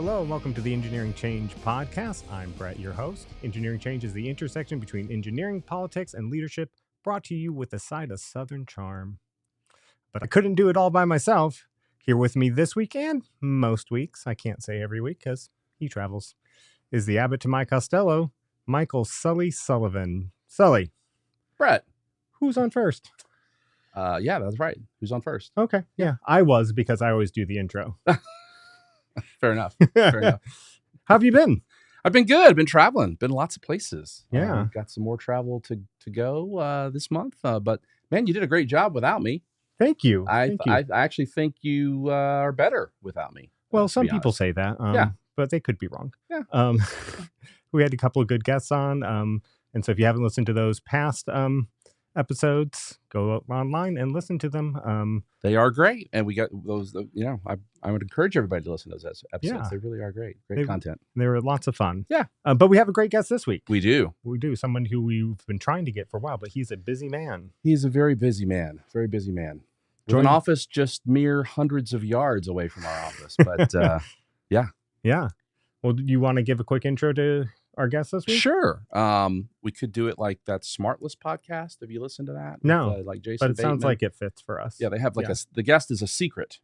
Hello and welcome to the Engineering Change podcast. I'm Brett, your host. Engineering Change is the intersection between engineering, politics, and leadership, brought to you with a side of Southern charm. But I couldn't do it all by myself. Here with me this week and most weeks, I can't say every week because he travels, is the Abbott to my Costello, Michael Sully Sullivan. Sully. Brett. Who's on first? Yeah, that's right. Who's on first? Okay. Yeah, I was because I always do the intro. Fair enough. Fair enough. How have you been? I've been good. Been traveling. Been lots of places. Yeah. Got some more travel to go this month. But man, you did a great job without me. Thank you. I actually think you are better without me. Well, some people say that. Yeah. But they could be wrong. Yeah. We had a couple of good guests on. And so if you haven't listened to those past episodes, go online and listen to them. They are great. And we got those, I would encourage everybody to listen to those episodes. Yeah. They really are great. Great content. They were lots of fun. Yeah. But we have a great guest this week. We do. Someone who we've been trying to get for a while, but he's a busy man. He's a very busy man. Very busy man. With an office just mere hundreds of yards away from our office. But yeah. Yeah. Well, do you want to give a quick intro to our guest this week? Sure. We could do it like that Smartless podcast. Have you listened to that? No. With, like Jason but it Bateman? sounds like it fits for us. Yeah, they have the guest is a secret.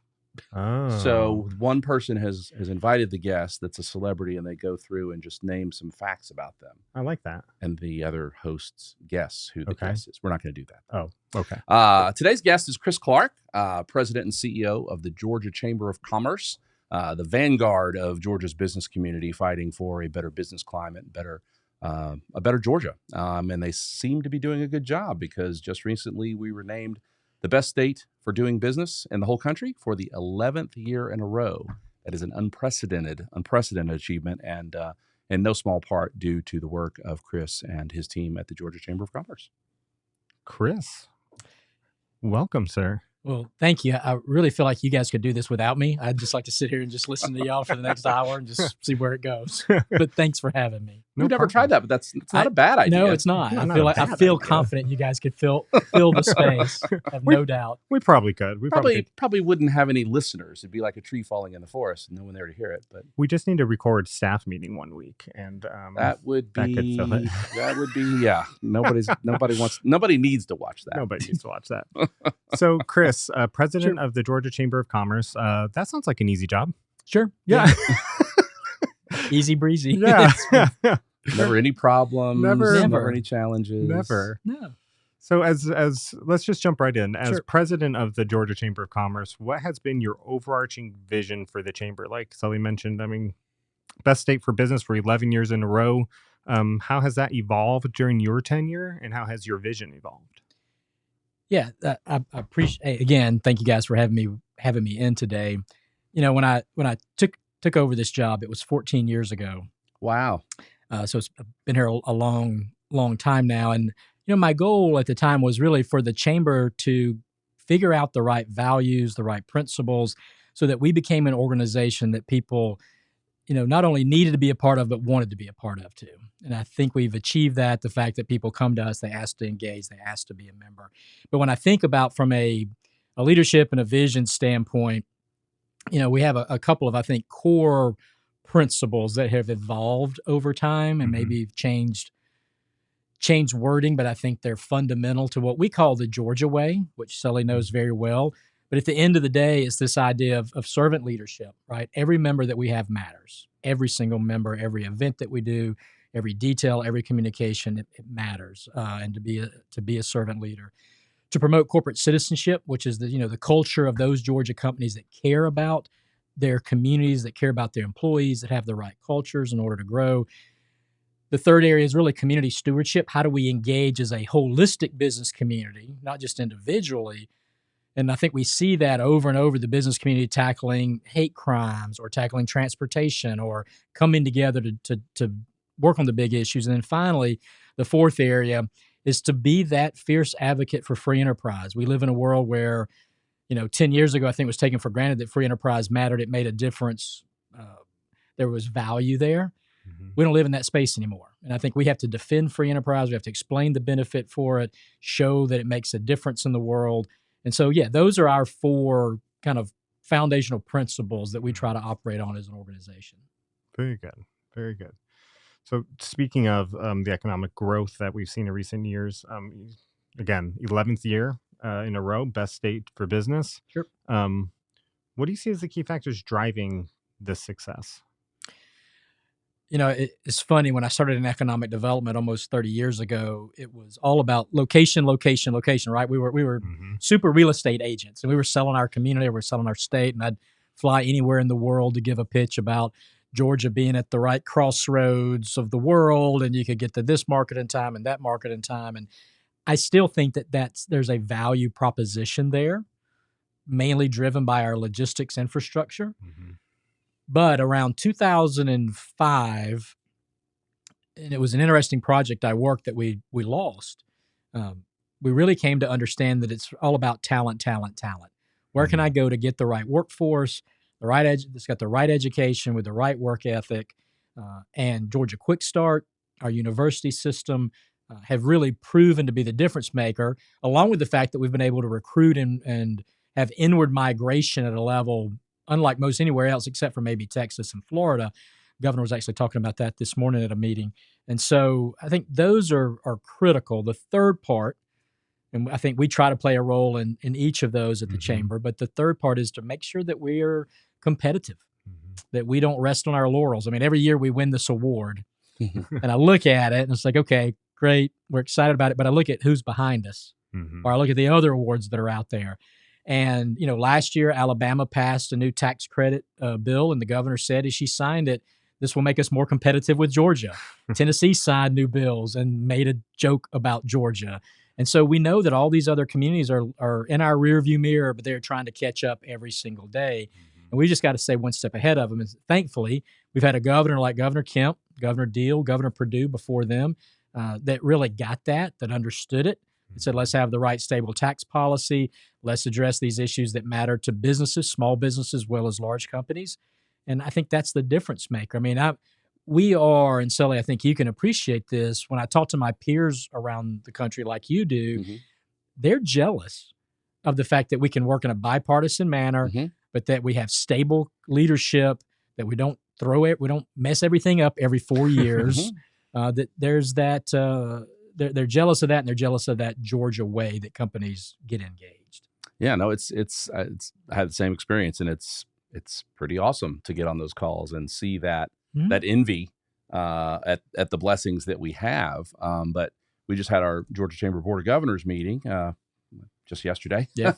Oh. So one person has invited the guest that's a celebrity, and they go through and just name some facts about them. I like that. And the other hosts guess who the guest is. We're not going to do that. Oh, okay. Today's guest is Chris Clark, President and CEO of the Georgia Chamber of Commerce, the vanguard of Georgia's business community, fighting for a better business climate, a better Georgia. And they seem to be doing a good job because just recently we were named the best state for doing business in the whole country for the 11th year in a row. That is an unprecedented achievement, and in no small part due to the work of Chris and his team at the Georgia Chamber of Commerce. Chris, welcome, sir. Well, thank you. I really feel like you guys could do this without me. I'd just like to sit here and just listen to y'all for the next hour and just see where it goes. But thanks for having me. We've never tried that, but it's not a bad idea. No, it's not. I feel confident you guys could fill the space. I have no doubt. We probably could. We probably wouldn't have any listeners. It'd be like a tree falling in the forest and no one there to hear it. But we just need to record staff meeting one week, and that could fill it. That would be nobody needs to watch that. Nobody needs to watch that. So, Chris, president of the Georgia Chamber of Commerce. That sounds like an easy job. Sure. Yeah. Easy breezy. Yeah. Never any problems. Never any challenges. Never. No. So as let's just jump right in. As president of the Georgia Chamber of Commerce, what has been your overarching vision for the chamber? Like Sully mentioned, I mean, best state for business for 11 years in a row. How has that evolved during your tenure, and how has your vision evolved? Yeah, I appreciate. Again, thank you guys for having me in today. You know, when I took over this job, it was 14 years ago. Wow. So it's been here a long time now. And, you know, my goal at the time was really for the chamber to figure out the right values, the right principles, so that we became an organization that people, you know, not only needed to be a part of, but wanted to be a part of too. And I think we've achieved that. The fact that people come to us, they ask to engage, they ask to be a member. But when I think about from a leadership and a vision standpoint, you know, we have a couple of, I think, core principles that have evolved over time and maybe changed wording, but I think they're fundamental to what we call the Georgia way, which Sully knows very well. But at the end of the day, it's this idea of servant leadership, right? Every member that we have matters. Every single member, every event that we do, every detail, every communication, it matters. And to be a servant leader. To promote corporate citizenship, which is the culture of those Georgia companies that care about their communities, that care about their employees, that have the right cultures in order to grow. The third area is really community stewardship. How do we engage as a holistic business community, not just individually? And I think we see that over and over, the business community tackling hate crimes or tackling transportation or coming together to work on the big issues. And then finally, the fourth area is to be that fierce advocate for free enterprise. We live in a world where, 10 years ago, I think it was taken for granted that free enterprise mattered. It made a difference. There was value there. Mm-hmm. We don't live in that space anymore. And I think we have to defend free enterprise. We have to explain the benefit for it, show that it makes a difference in the world. And so, yeah, those are our four kind of foundational principles that we try to operate on as an organization. Very good. Very good. So speaking of the economic growth that we've seen in recent years, again, 11th year in a row, best state for business. Sure. What do you see as the key factors driving this success? It's funny. When I started in economic development almost 30 years ago, it was all about location, location, location, right? We were super real estate agents, and we were selling our community, we were selling our state, and I'd fly anywhere in the world to give a pitch about Georgia being at the right crossroads of the world, and you could get to this market in time and that market in time. And I still think there's a value proposition there, mainly driven by our logistics infrastructure. But around 2005, and it was an interesting project I worked that we lost, we really came to understand that it's all about talent. Where can I go to get the right workforce, that's got the right education with the right work ethic? And Georgia Quick Start, our university system, have really proven to be the difference maker, along with the fact that we've been able to recruit and have inward migration at a level unlike most anywhere else except for maybe Texas and Florida. Governor was actually talking about that this morning at a meeting. And so I think those are critical. The third part, and I think we try to play a role in each of those at the chamber, but the third part is to make sure that we are competitive, that we don't rest on our laurels. I mean, every year we win this award, and I look at it and it's like, okay, great, we're excited about it, but I look at who's behind us, or I look at the other awards that are out there. And, last year, Alabama passed a new tax credit bill, and the governor said as she signed it, this will make us more competitive with Georgia. Tennessee signed new bills and made a joke about Georgia. And so we know that all these other communities are in our rearview mirror, but they're trying to catch up every single day. And we just got to stay one step ahead of them. And thankfully, we've had a governor like Governor Kemp, Governor Deal, Governor Perdue before them that really got that understood it. It said, let's have the right stable tax policy. Let's address these issues that matter to businesses, small businesses, as well as large companies. And I think that's the difference maker. I mean, we are, and Sully, I think you can appreciate this. When I talk to my peers around the country like you do, they're jealous of the fact that we can work in a bipartisan manner, but that we have stable leadership, that we don't we don't mess everything up every 4 years, that there's that... They're jealous of that, and they're jealous of that Georgia way that companies get engaged. Yeah, no, I had the same experience, and it's pretty awesome to get on those calls and see that envy at the blessings that we have. But we just had our Georgia Chamber Board of Governors meeting just yesterday. Yeah.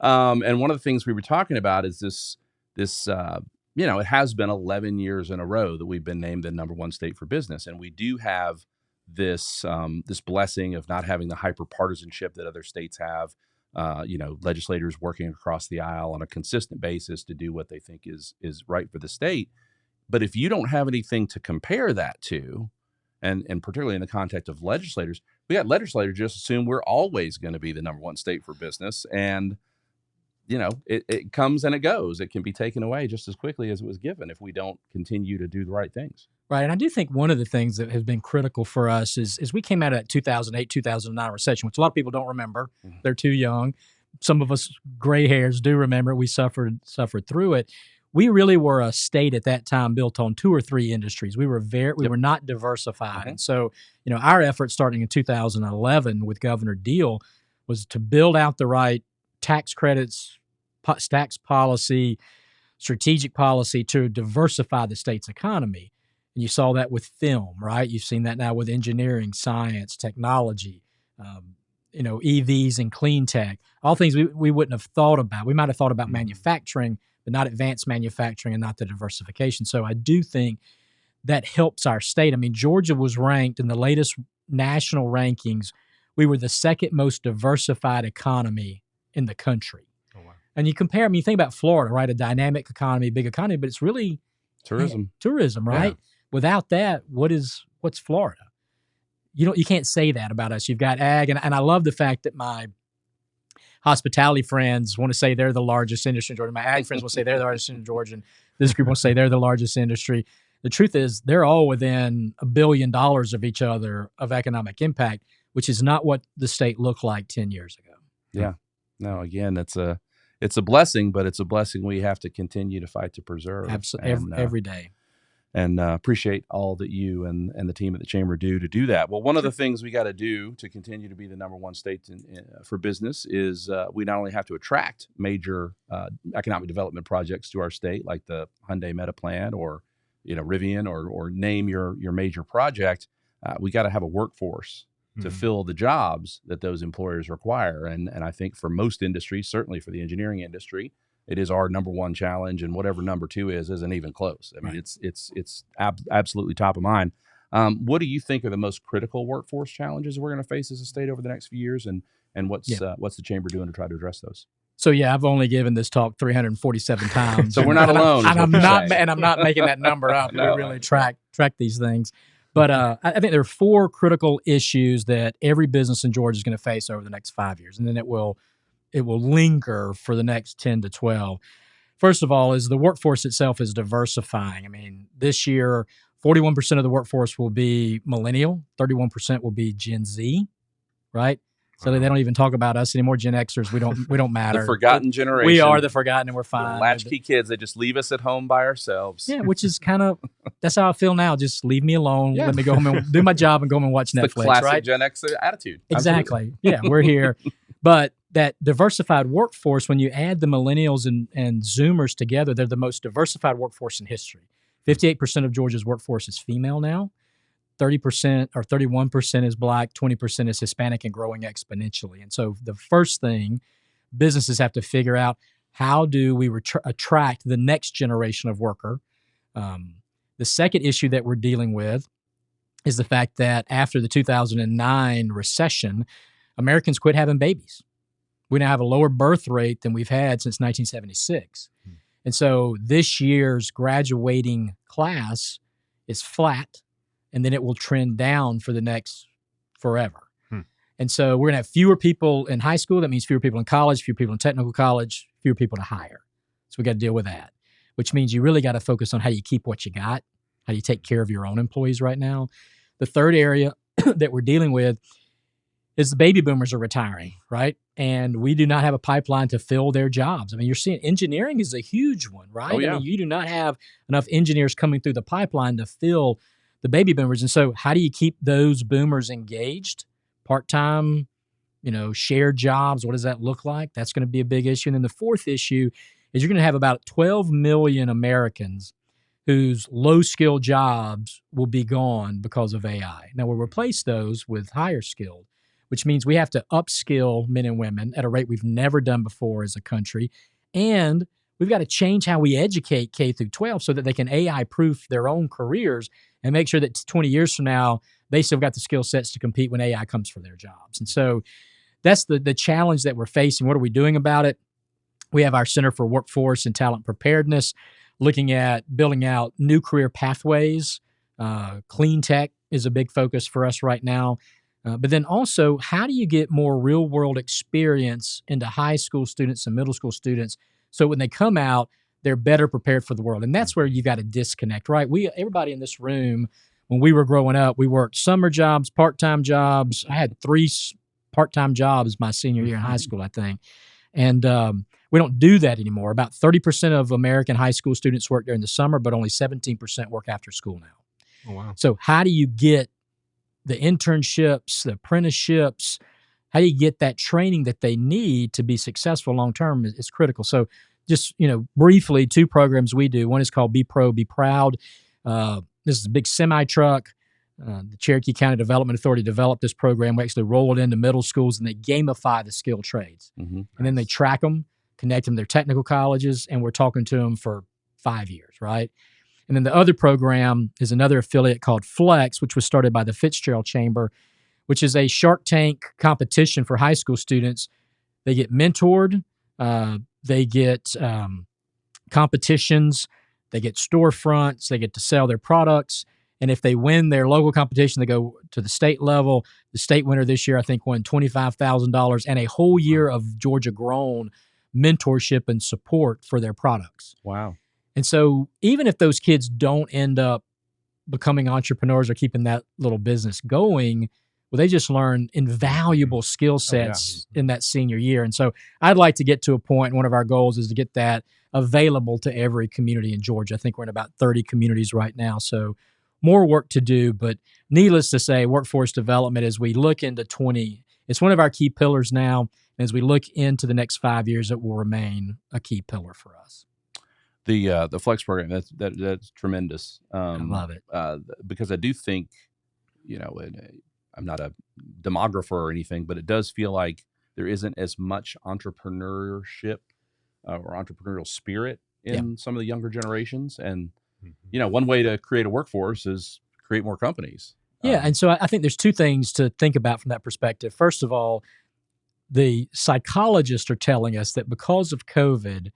And one of the things we were talking about is this. It has been 11 years in a row that we've been named the #1 state for business, and we do have this blessing of not having the hyper partisanship that other states have. Legislators working across the aisle on a consistent basis to do what they think is right for the state. But if you don't have anything to compare that to, and particularly in the context of legislators, we got legislators just assume we're always going to be the #1 state for business, and it comes and it goes. It can be taken away just as quickly as it was given if we don't continue to do the right things. Right. And I do think one of the things that has been critical for us is we came out of that 2008, 2009 recession, which a lot of people don't remember. They're too young. Some of us gray hairs do remember. We suffered through it. We really were a state at that time built on 2 or 3 industries. We were not diversified. And so, our effort starting in 2011 with Governor Deal was to build out the right tax credits, tax policy, strategic policy to diversify the state's economy. And you saw that with film, right? You've seen that now with engineering, science, technology, EVs and clean tech, all things we wouldn't have thought about. We might have thought about manufacturing, but not advanced manufacturing and not the diversification. So I do think that helps our state. I mean, Georgia was ranked in the latest national rankings. We were the second most diversified economy in the country. Oh, wow. And you think about Florida, right? A dynamic economy, big economy, but it's really tourism, right? Yeah. Without that, what's Florida? You can't say that about us. You've got ag, and I love the fact that my hospitality friends want to say they're the largest industry in Georgia. My ag friends will say they're the largest in Georgia, and this group will say they're the largest industry. The truth is they're all within $1 billion of each other of economic impact, which is not what the state looked like 10 years ago. Yeah. No, again, it's a blessing, but it's a blessing we have to continue to fight to preserve. Absolutely, every day. and appreciate all that you and the team at the Chamber do to do that. Well, one of the things we got to do to continue to be the number one state for business is we not only have to attract major economic development projects to our state, like the Hyundai Meta Plant or Rivian or name your major project. We got to have a workforce to fill the jobs that those employers require. And I think for most industries, certainly for the engineering industry, it is our number one challenge, and whatever number two isn't even close. I mean, it's absolutely top of mind. What do you think are the most critical workforce challenges we're going to face as a state over the next few years, and what's the Chamber doing to try to address those? So I've only given this talk 347 times. So we're not alone. I'm not making that number up. No, we really track these things. But I think there are 4 critical issues that every business in Georgia is going to face over the next 5 years, and then it will linger for the next 10 to 12. First of all, is the workforce itself is diversifying. I mean, this year, 41% of the workforce will be millennial, 31% will be Gen Z, right? So they don't even talk about us anymore. Gen Xers, we don't matter. The forgotten generation. We are the forgotten, and we're fine. The latchkey kids, they just leave us at home by ourselves. Yeah, which is that's how I feel now. Just leave me alone. Yeah. Let me go home and do my job and go home and watch Netflix. The classic right? Gen X attitude. Exactly. Yeah, we're here. But that diversified workforce, when you add the millennials and Zoomers together, they're the most diversified workforce in history. 58% of Georgia's workforce is female now. 30% or 31% is Black, 20% is Hispanic, and growing exponentially. And so the first thing businesses have to figure out, how do we attract the next generation of worker? The second issue that we're dealing with is the fact that after the 2009 recession, Americans quit having babies. We now have a lower birth rate than we've had since 1976. And so this year's graduating class is flat, and then it will trend down for the next forever. And so we're going to have fewer people in high school. That means fewer people in college, fewer people in technical college, fewer people to hire. So we got to deal with that, which means you really got to focus on how you keep what you got, how you take care of your own employees right now. The third area that we're dealing with is the baby boomers are retiring, right? And we do not have a pipeline to fill their jobs. I mean, you're seeing engineering is a huge one, right? Oh, yeah. I mean, you do not have enough engineers coming through the pipeline to fill the baby boomers. And so how do you keep those boomers engaged? Part-time, shared jobs, what does that look like? That's going to be a big issue. And then the fourth issue is you're going to have about 12 million Americans whose low-skilled jobs will be gone because of AI. Now, we'll replace those with higher skilled, which means we have to upskill men and women at a rate we've never done before as a country. And we've got to change how we educate K through 12 so that they can AI-proof their own careers and make sure that 20 years from now, they still got the skill sets to compete when AI comes for their jobs. And so that's the challenge that we're facing. What are we doing about it? We have our Center for Workforce and Talent Preparedness, looking at building out new career pathways. Clean tech is a big focus for us right now. But then also, how do you get more real-world experience into high school students and middle school students so when they come out, they're better prepared for the world? And that's where you got to disconnect, right? Everybody in this room, when we were growing up, we worked summer jobs, part-time jobs. I had 3 part-time jobs my senior year in high school, I think. And we don't do that anymore. About 30% of American high school students work during the summer, but only 17% work after school now. Oh, wow. So how do you get the internships, the apprenticeships, how do you get that training that they need to be successful long-term is critical. So just, briefly, 2 programs we do. One is called Be Pro, Be Proud. This is a big semi-truck. The Cherokee County Development Authority developed this program. We actually roll it into middle schools, and they gamify the skilled trades. And then they track them, connect them to their technical colleges, and we're talking to them for 5 years, right? And then the other program is another affiliate called Flex, which was started by the Fitzgerald Chamber, which is a Shark Tank competition for high school students. They get mentored, they get competitions, they get storefronts, they get to sell their products. And if they win their local competition, they go to the state level. The state winner this year, I think, won $25,000 and a whole year of Georgia Grown mentorship and support for their products. Wow. And so even if those kids don't end up becoming entrepreneurs or keeping that little business going, Well, they just learn invaluable skill sets in that senior year. And so I'd like to get to a point, one of our goals is to get that available to every community in Georgia. I think we're in about 30 communities right now. So more work to do, but needless to say, workforce development, as we look into it's one of our key pillars now. As we look into the next 5 years, it will remain a key pillar for us. The Flex program, that's tremendous. I love it. Because I do think, I'm not a demographer or anything, but it does feel like there isn't as much entrepreneurship or entrepreneurial spirit in some of the younger generations. And, one way to create a workforce is create more companies. Yeah. And so I think there's two things to think about from that perspective. First of all, the psychologists are telling us that because of COVID,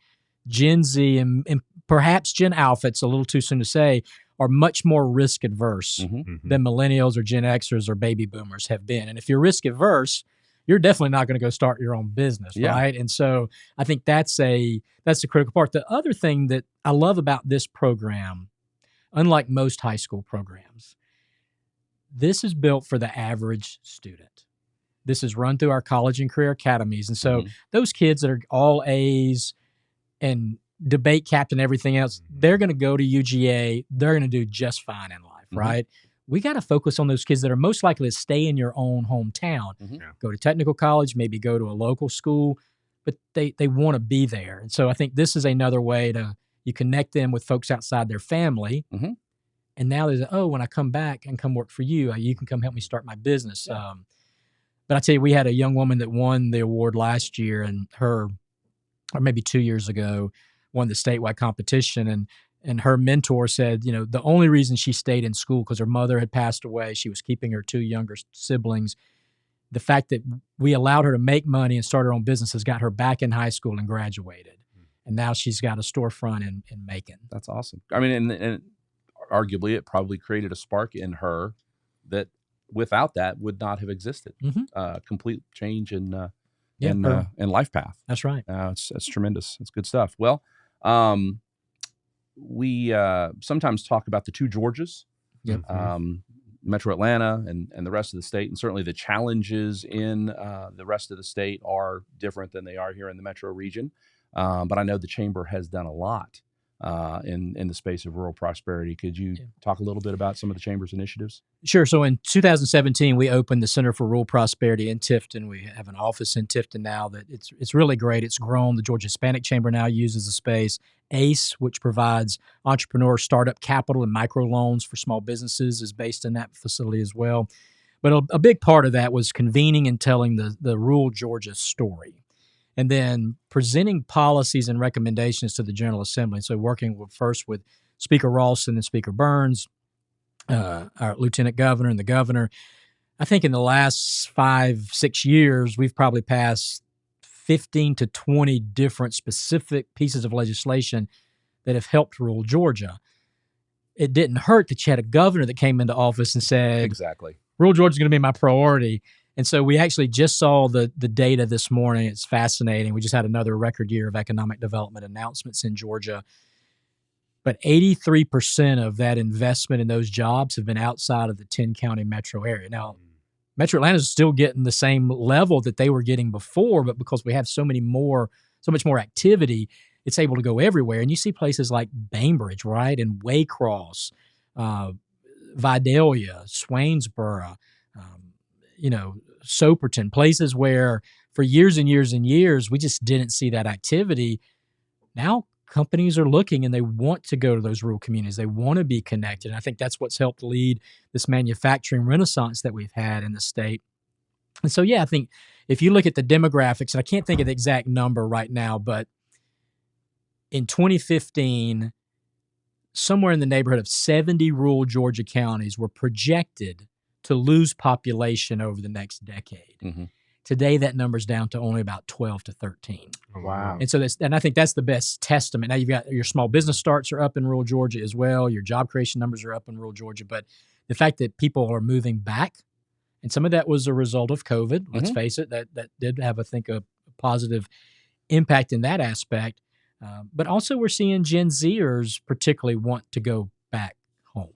Gen Z and perhaps Gen Alpha, it's a little too soon to say, are much more risk adverse than millennials or Gen Xers or baby boomers have been. And if you're risk adverse, you're definitely not going to go start your own business, right? And so I think that's a critical part. The other thing that I love about this program, unlike most high school programs, this is built for the average student. This is run through our college and career academies. And so those kids that are all A's and debate captain, everything else, they're going to go to UGA. They're going to do just fine in life, right? We got to focus on those kids that are most likely to stay in your own hometown, go to technical college, maybe go to a local school, but they want to be there. And so I think this is another way you connect them with folks outside their family. And now there's, when I come back and come work for you, you can come help me start my business. But I tell you, we had a young woman that won the award last year, and or maybe 2 years ago, won the statewide competition. And her mentor said, the only reason she stayed in school because her mother had passed away. She was keeping her 2 younger siblings. The fact that we allowed her to make money and start her own business has got her back in high school and graduated. And now she's got a storefront in Macon. That's awesome. I mean, and arguably it probably created a spark in her that without that would not have existed. Complete change in life path. That's right. It's tremendous. It's good stuff. Well, we sometimes talk about the two Georgias, Metro Atlanta and the rest of the state, and certainly the challenges in the rest of the state are different than they are here in the metro region. But I know the Chamber has done a lot in the space of rural prosperity. Could you talk a little bit about some of the Chamber's initiatives? Sure. So in 2017, we opened the Center for Rural Prosperity in Tifton. We have an office in Tifton now that it's really great. It's grown. The Georgia Hispanic Chamber now uses the space. ACE, which provides entrepreneur startup capital and microloans for small businesses, is based in that facility as well. But a big part of that was convening and telling the rural Georgia story, and then presenting policies and recommendations to the General Assembly. So working first with Speaker Ralston and Speaker Burns, our Lieutenant Governor and the Governor. I think in the last 5-6 years, we've probably passed 15 to 20 different specific pieces of legislation that have helped rural Georgia. It didn't hurt that you had a governor that came into office and said, exactly, rural Georgia is going to be my priority. And so we actually just saw the data this morning. It's fascinating. We just had another record year of economic development announcements in Georgia. But 83% of that investment in those jobs have been outside of the 10-county metro area. Now, Metro Atlanta is still getting the same level that they were getting before, but because we have so much more activity, it's able to go everywhere. And you see places like Bainbridge, right, and Waycross, Vidalia, Swainsboro, Soperton, places where for years and years and years, we just didn't see that activity. Now companies are looking and they want to go to those rural communities. They want to be connected. And I think that's what's helped lead this manufacturing renaissance that we've had in the state. And so, I think if you look at the demographics, and I can't think of the exact number right now, but in 2015, somewhere in the neighborhood of 70 rural Georgia counties were projected to lose population over the next decade. Today, that number's down to only about 12 to 13. Wow. And so I think that's the best testament. Now you've got your small business starts are up in rural Georgia as well. Your job creation numbers are up in rural Georgia. But the fact that people are moving back, and some of that was a result of COVID, let's face it, that did have, I think, a positive impact in that aspect. But also we're seeing Gen Zers particularly want to go back home.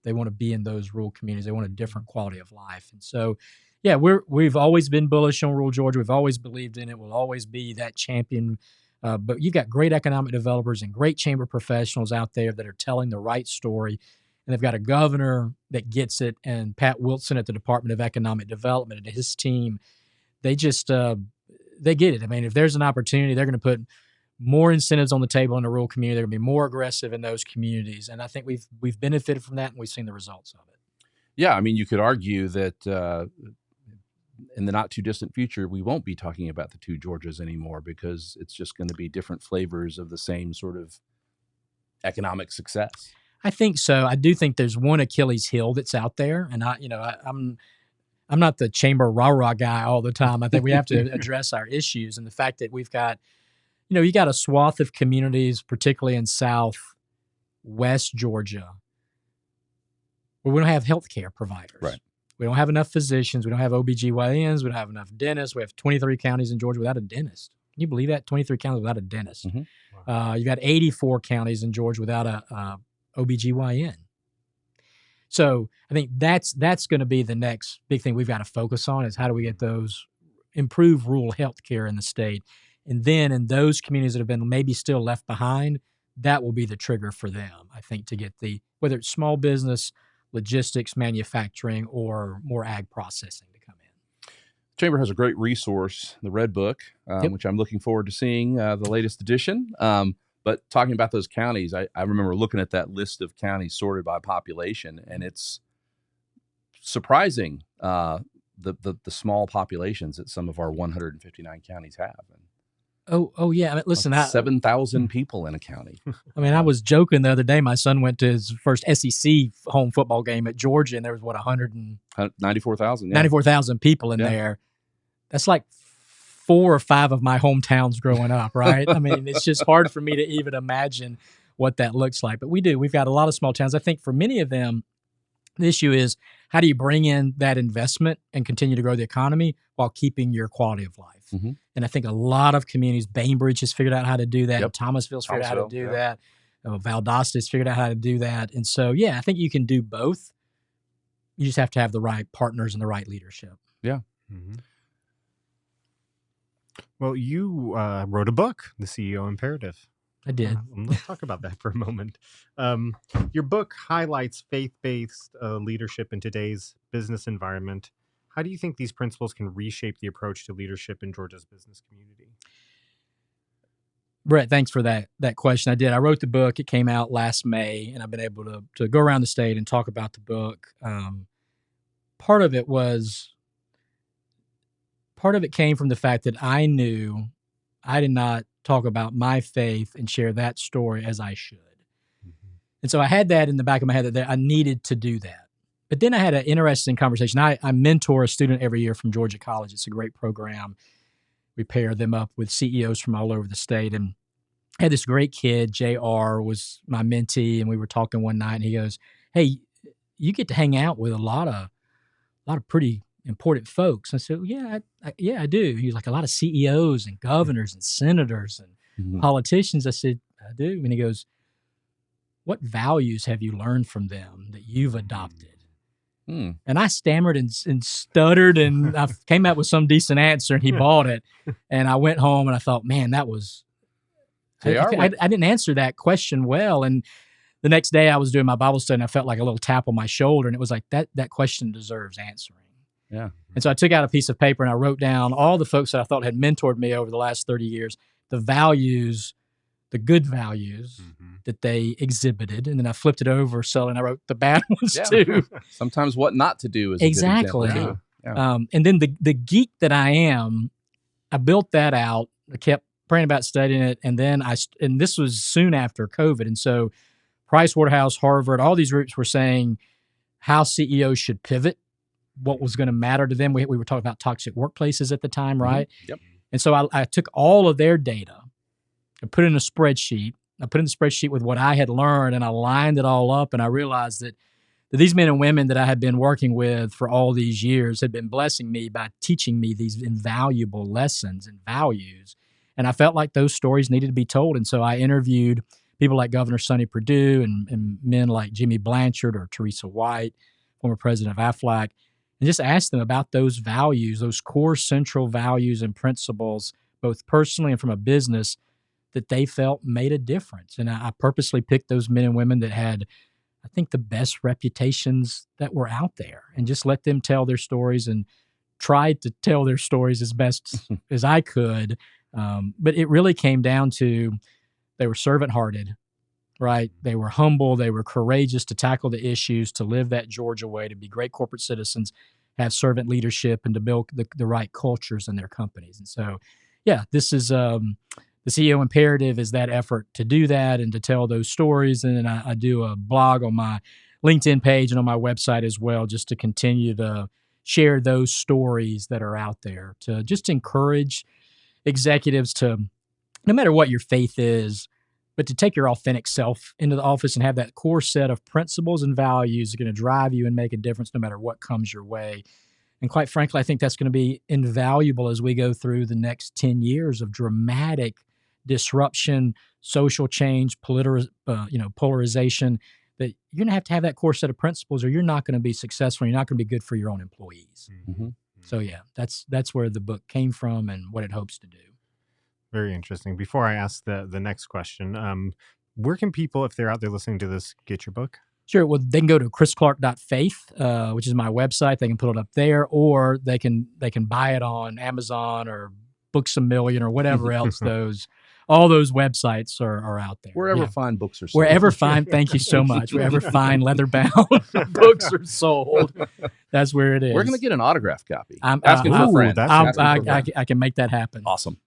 They want to be in those rural communities. They want a different quality of life. And so, yeah, we've always been bullish on rural Georgia. We've always believed in it. We'll always be that champion. But you've got great economic developers and great chamber professionals out there that are telling the right story. And they've got a governor that gets it, and Pat Wilson at the Department of Economic Development and his team, they just they get it. I mean, if there's an opportunity, they're going to put more incentives on the table in the rural community. They're going to be more aggressive in those communities. And I think we've benefited from that, and we've seen the results of it. Yeah, I mean, you could argue that in the not too distant future, we won't be talking about the two Georgias anymore, because it's just going to be different flavors of the same sort of economic success. I think so. I do think there's one Achilles heel that's out there, and I'm not the chamber rah-rah guy all the time. I think we have to address our issues, and the fact that we've got, you got a swath of communities, particularly in southwest Georgia, where we don't have healthcare providers. Right. We don't have enough physicians. We don't have OBGYNs. We don't have enough dentists. We have 23 counties in Georgia without a dentist. Can you believe that? 23 counties without a dentist. Mm-hmm. Wow. You got 84 counties in Georgia without a OBGYN. So I think that's going to be the next big thing we've got to focus on, is how do we get those, improve rural health care in the state. And then in those communities that have been maybe still left behind, that will be the trigger for them, I think, to get whether it's small business, logistics, manufacturing, or more ag processing to come in. Chamber has a great resource, the Red Book, which I'm looking forward to seeing the latest edition. But talking about those counties, I remember looking at that list of counties sorted by population, and it's surprising the small populations that some of our 159 counties have. Oh yeah. I mean, listen, 7,000 people in a county. I mean, I was joking the other day. My son went to his first SEC home football game at Georgia, and there was 94,000. Yeah. 94,000 people in there. That's like 4 or 5 of my hometowns growing up, right? I mean, it's just hard for me to even imagine what that looks like. But we've got a lot of small towns. I think for many of them, the issue is, how do you bring in that investment and continue to grow the economy while keeping your quality of life? Mm-hmm. And I think a lot of communities, Bainbridge has figured out how to do that. Yep. Thomasville's figured out how to do that. Valdosta's figured out how to do that. And so, yeah, I think you can do both. You just have to have the right partners and the right leadership. Yeah. Mm-hmm. Well, you wrote a book, The CEO Imperative. I did. Let's talk about that for a moment. Your book highlights faith-based leadership in today's business environment. How do you think these principles can reshape the approach to leadership in Georgia's business community? Brett, thanks for that question. I did. I wrote the book. It came out last May, and I've been able to go around the state and talk about the book. Part of it came from the fact that I knew I did not talk about my faith and share that story as I should. Mm-hmm. And so I had that in the back of my head that I needed to do that. But then I had an interesting conversation. I mentor a student every year from Georgia College. It's a great program. We pair them up with CEOs from all over the state. And I had this great kid, JR, was my mentee, and we were talking one night, and he goes, "Hey, you get to hang out with a lot of pretty important folks." I said, I do. He's like, "A lot of CEOs and governors and senators and politicians." I said, "I do." And he goes, "What values have you learned from them that you've adopted?" And I stammered and stuttered, and I came out with some decent answer, and he bought it. And I went home and I thought, man, that was, I didn't answer that question well. And the next day I was doing my Bible study, and I felt like a little tap on my shoulder, and it was like, that question deserves answering. Yeah. And so I took out a piece of paper and I wrote down all the folks that I thought had mentored me over the last 30 years, the values, the good values that they exhibited. And then I flipped it over, Sully, and I wrote the bad ones too. Sometimes what not to do is exactly. A good example too. Yeah. And then the geek that I am, I built that out. I kept praying about studying it. And then and this was soon after COVID. And so Pricewaterhouse, Harvard, all these groups were saying how CEOs should pivot, what was going to matter to them. We were talking about toxic workplaces at the time, right? Yep. And so I took all of their data and put it in a spreadsheet. I put in the spreadsheet with what I had learned, and I lined it all up, and I realized that these men and women that I had been working with for all these years had been blessing me by teaching me these invaluable lessons and values. And I felt like those stories needed to be told. And so I interviewed people like Governor Sonny Perdue and men like Jimmy Blanchard or Teresa White, former president of Aflac, and just ask them about those values, those core central values and principles, both personally and from a business, that they felt made a difference. And I purposely picked those men and women that had, I think, the best reputations that were out there, and just let them tell their stories and tried to tell their stories as best as I could. But it really came down to they were servant-hearted, right? They were humble. They were courageous to tackle the issues, to live that Georgia way, to be great corporate citizens, have servant leadership, and to build the right cultures in their companies. And so, yeah, this is the CEO imperative is that effort to do that and to tell those stories. And then I do a blog on my LinkedIn page and on my website as well, just to continue to share those stories that are out there, to just encourage executives to, no matter what your faith is, but to take your authentic self into the office and have that core set of principles and values that are going to drive you and make a difference no matter what comes your way. And quite frankly, I think that's going to be invaluable as we go through the next 10 years of dramatic disruption, social change, polarization, that you're going to have that core set of principles or you're not going to be successful. You're not going to be good for your own employees. Mm-hmm. So yeah, that's where the book came from and what it hopes to do. Very interesting. Before I ask the next question, where can people, if they're out there listening to this, get your book? Sure. Well, they can go to chrisclark.faith, which is my website. They can put it up there, or they can buy it on Amazon or Books A Million or whatever else all those websites are out there. Wherever fine books are sold. Wherever fine, thank you so much. Wherever fine leather-bound books are sold, that's where it is. We're going to get an autographed copy. I'm asking for a friend. I can make that happen. Awesome.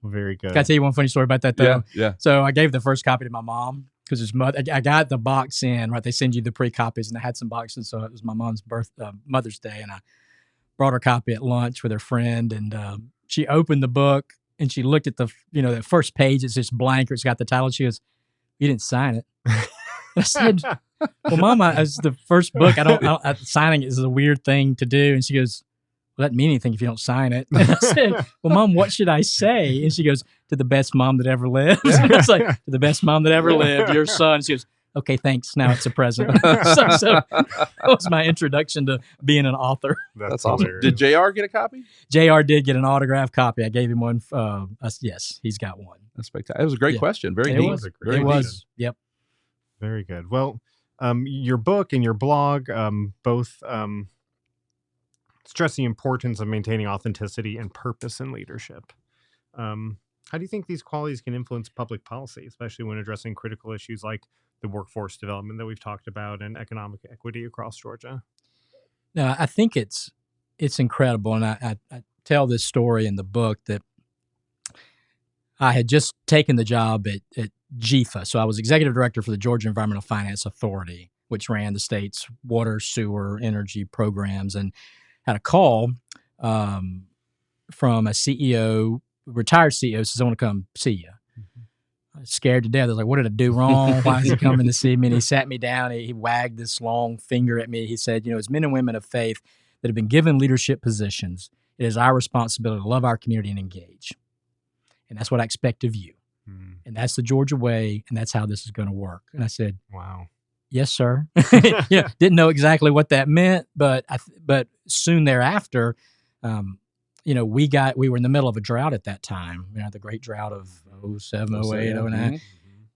Very good. Can I tell you one funny story about that, though? Yeah. So I gave the first copy to my mom because his mother. I got the box in, right? They send you the pre-copies, and I had some boxes, so it was my mom's Mother's Day, and I brought her copy at lunch with her friend, and she opened the book. And she looked at the first page. It's just blank. Or it's got the title. She goes, "You didn't sign it." I said, "Well, Mama, it's the first book. Signing it is a weird thing to do." And she goes, "Well, that doesn't mean anything if you don't sign it." And I said, "Well, Mom, what should I say?" And she goes, "To the best mom that ever lived." It's like, "To the best mom that ever lived, your son." She goes, "Okay, thanks. Now it's a present." so that was my introduction to being an author. That's awesome. Did JR get a copy? JR did get an autographed copy. I gave him one. Yes, he's got one. That's spectacular. It was a great question. Very neat. It was. Yep. Very good. Well, your book and your blog both stress the importance of maintaining authenticity and purpose in leadership. How do you think these qualities can influence public policy, especially when addressing critical issues like the workforce development that we've talked about and economic equity across Georgia? No, I think it's incredible. And I tell this story in the book that I had just taken the job at GEFA. So I was executive director for the Georgia Environmental Finance Authority, which ran the state's water, sewer, energy programs, and had a call from a CEO, retired CEO, says, "I want to come see you." I was scared to death. I was like, "What did I do wrong? Why is he coming to see me?" And he sat me down. He wagged this long finger at me. He said, "As men and women of faith that have been given leadership positions, it is our responsibility to love our community and engage. And that's what I expect of you. And that's the Georgia way, and that's how this is going to work." And I said, "Wow. Yes, sir." Didn't know exactly what that meant, but soon thereafter, we were in the middle of a drought at that time, the great drought of 07, 08, 09. Mm-hmm.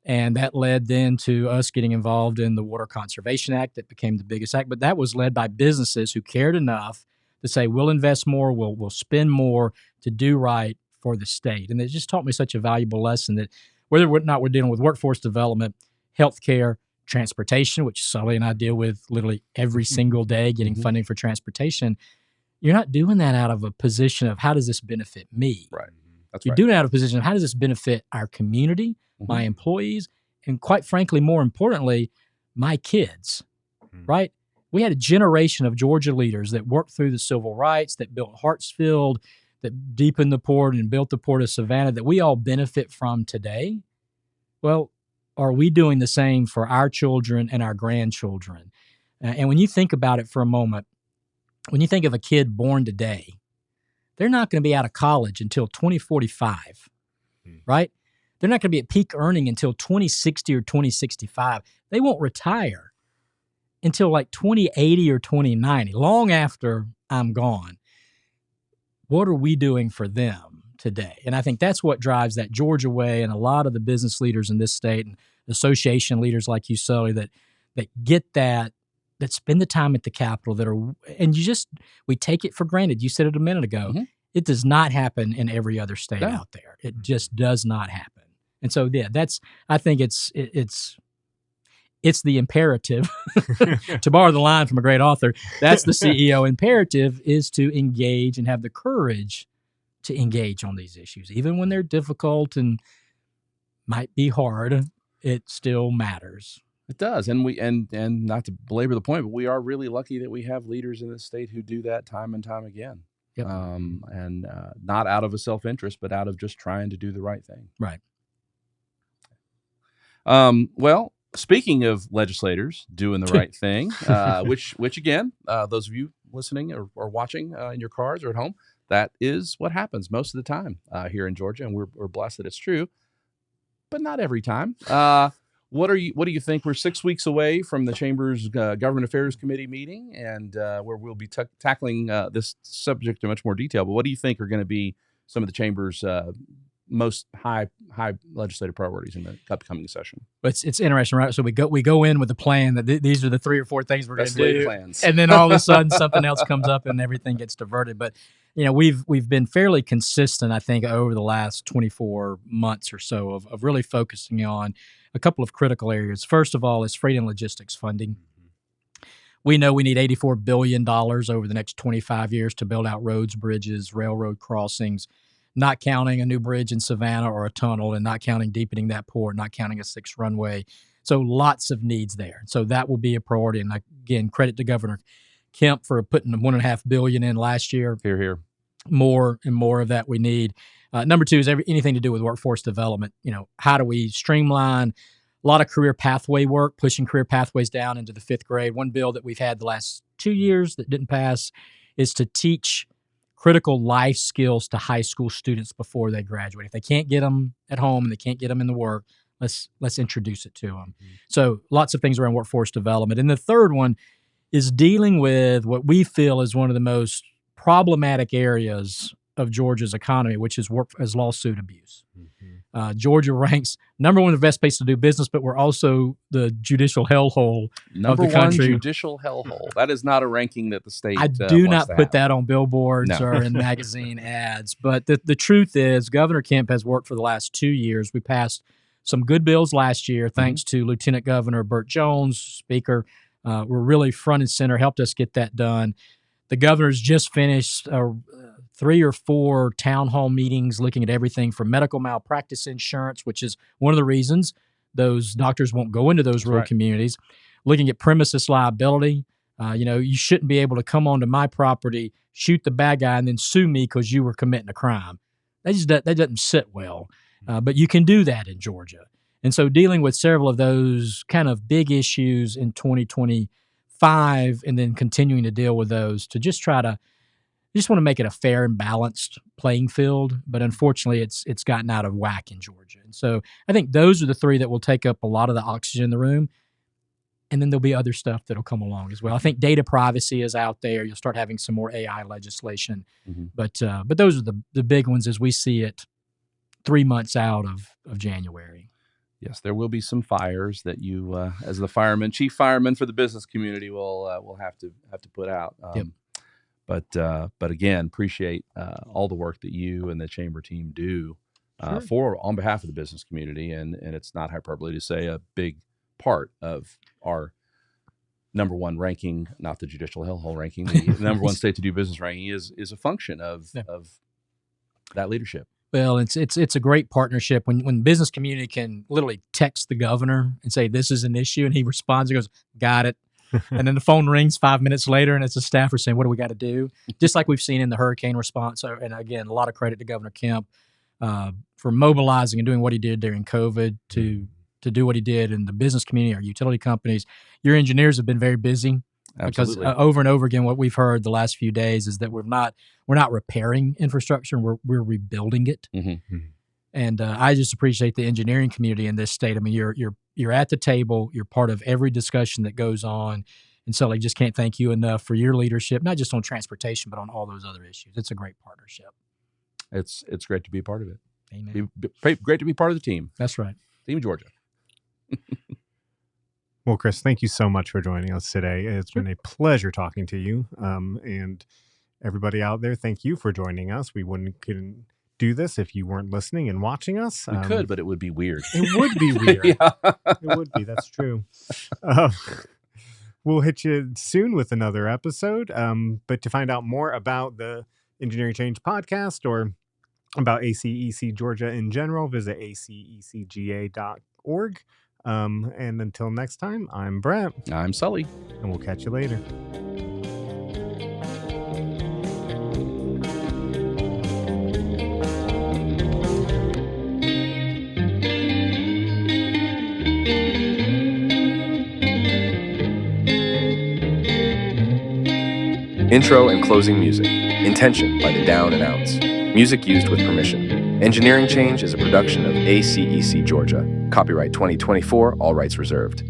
And that led then to us getting involved in the Water Conservation Act that became the biggest act. But that was led by businesses who cared enough to say, we'll invest more, we'll spend more to do right for the state. And it just taught me such a valuable lesson that whether or not we're dealing with workforce development, healthcare, transportation, which Sully and I deal with literally every single day, getting funding for transportation, you're not doing that out of a position of how does this benefit me? Right. You're doing it out of a position of how does this benefit our community, my employees, and quite frankly, more importantly, my kids, right? We had a generation of Georgia leaders that worked through the civil rights, that built Hartsfield, that deepened the port and built the port of Savannah that we all benefit from today. Well, are we doing the same for our children and our grandchildren? And when you think about it for a moment, when you think of a kid born today, they're not going to be out of college until 2045, right? they're not going to be at peak earning until 2060 or 2065. They won't retire until like 2080 or 2090, long after I'm gone. What are we doing for them today? And I think that's what drives that Georgia way, and a lot of the business leaders in this state and association leaders like you, Sully, that get that spend the time at the Capitol, and we take it for granted. You said it a minute ago. Mm-hmm. It does not happen in every other state out there. It just does not happen. And so, yeah, I think it's the imperative, to borrow the line from a great author. That's the CEO imperative, is to engage and have the courage to engage on these issues. Even when they're difficult and might be hard, it still matters. It does. And and not to belabor the point, but we are really lucky that we have leaders in this state who do that time and time again. Yep. And not out of a self-interest, but out of just trying to do the right thing. Right. Well, speaking of legislators doing the right thing, which again, those of you listening or watching in your cars or at home, that is what happens most of the time here in Georgia, and we're blessed that it's true, but not every time. What do you think? We're 6 weeks away from the Chamber's Government Affairs Committee meeting, and where we'll be tackling this subject in much more detail. But what do you think are going to be some of the Chamber's most high legislative priorities in the upcoming session? It's interesting, right? So we go in with a plan that these are the 3 or 4 things we're going to do, plans. And then all of a sudden something else comes up and everything gets diverted. But we've been fairly consistent, I think, over the last 24 months or so of really focusing on a couple of critical areas. First of all is freight and logistics funding. We know we need $84 billion over the next 25 years to build out roads, bridges, railroad crossings, not counting a new bridge in Savannah or a tunnel, and not counting deepening that port, not counting a 6th runway. So lots of needs there. So that will be a priority. And again, credit to Governor Kemp for putting $1.5 billion in last year. Hear, hear. More and more of that we need. Number 2 is anything to do with workforce development. How do we streamline a lot of career pathway work, pushing career pathways down into the 5th grade. One bill that we've had the last 2 years that didn't pass is to teach critical life skills to high school students before they graduate. If they can't get them at home and they can't get them in the work, let's introduce it to them. Mm-hmm. So lots of things around workforce development. And the third one is dealing with what we feel is one of the most problematic areas of Georgia's economy, which is lawsuit abuse. Mm-hmm. Georgia ranks number 1 the best place to do business, but we're also the judicial hellhole of the country. Number 1 judicial hellhole. That is not a ranking that the state I do not put that on billboards or in magazine ads. But the truth is, Governor Kemp has worked for the last 2 years. We passed some good bills last year, thanks to Lieutenant Governor Burt Jones, Speaker. Were really front and center, helped us get that done. The governor's just finished 3 or 4 town hall meetings looking at everything from medical malpractice insurance, which is one of the reasons those doctors won't go into those rural communities, looking at premises liability. You shouldn't be able to come onto my property, shoot the bad guy, and then sue me because you were committing a crime. That doesn't sit well, but you can do that in Georgia. And so dealing with several of those kind of big issues in 2025 and then continuing to deal with those to just want to make it a fair and balanced playing field, but unfortunately it's gotten out of whack in Georgia. And so I think those are the 3 that will take up a lot of the oxygen in the room. And then there'll be other stuff that'll come along as well. I think data privacy is out there. You'll start having some more AI legislation. Mm-hmm. But those are the big ones as we see it 3 months out of January. Yes, there will be some fires that you, as the chief fireman for the business community, will have to put out. Yep. But again, appreciate all the work that you and the Chamber team do on behalf of the business community, and it's not hyperbole to say a big part of our number 1 ranking, not the judicial hellhole ranking, the number 1 state to do business ranking is a function of that leadership. Well, it's a great partnership when the business community can literally text the governor and say this is an issue, and he responds and goes, "Got it." And then the phone rings 5 minutes later, and it's a staffer saying, "What do we got to do?" Just like we've seen in the hurricane response. And again, a lot of credit to Governor Kemp for mobilizing and doing what he did during COVID to do what he did in the business community, our utility companies. Your engineers have been very busy. Absolutely. Because over and over again, what we've heard the last few days is that we're not repairing infrastructure, we're rebuilding it. Mm-hmm. And I just appreciate the engineering community in this state. I mean, you're at the table, you're part of every discussion that goes on. And Sully, just can't thank you enough for your leadership, not just on transportation, but on all those other issues. It's a great partnership. It's great to be a part of it. Amen. Great to be part of the team. That's right. Team Georgia. Well, Chris, thank you so much for joining us today. It's been a pleasure talking to you. And everybody out there, thank you for joining us. We couldn't do this if you weren't listening and watching us. We could, but it would be weird. It would be weird. Yeah. It would be. That's true. We'll hit you soon with another episode. But to find out more about the Engineering Change podcast or about ACEC Georgia in general, visit acecga.org. And until next time, I'm Brett. I'm Sully. And we'll catch you later. Intro and closing music. Intention by the Down and Outs. Music used with permission. Engineering Change is a production of ACEC Georgia. Copyright 2024, all rights reserved.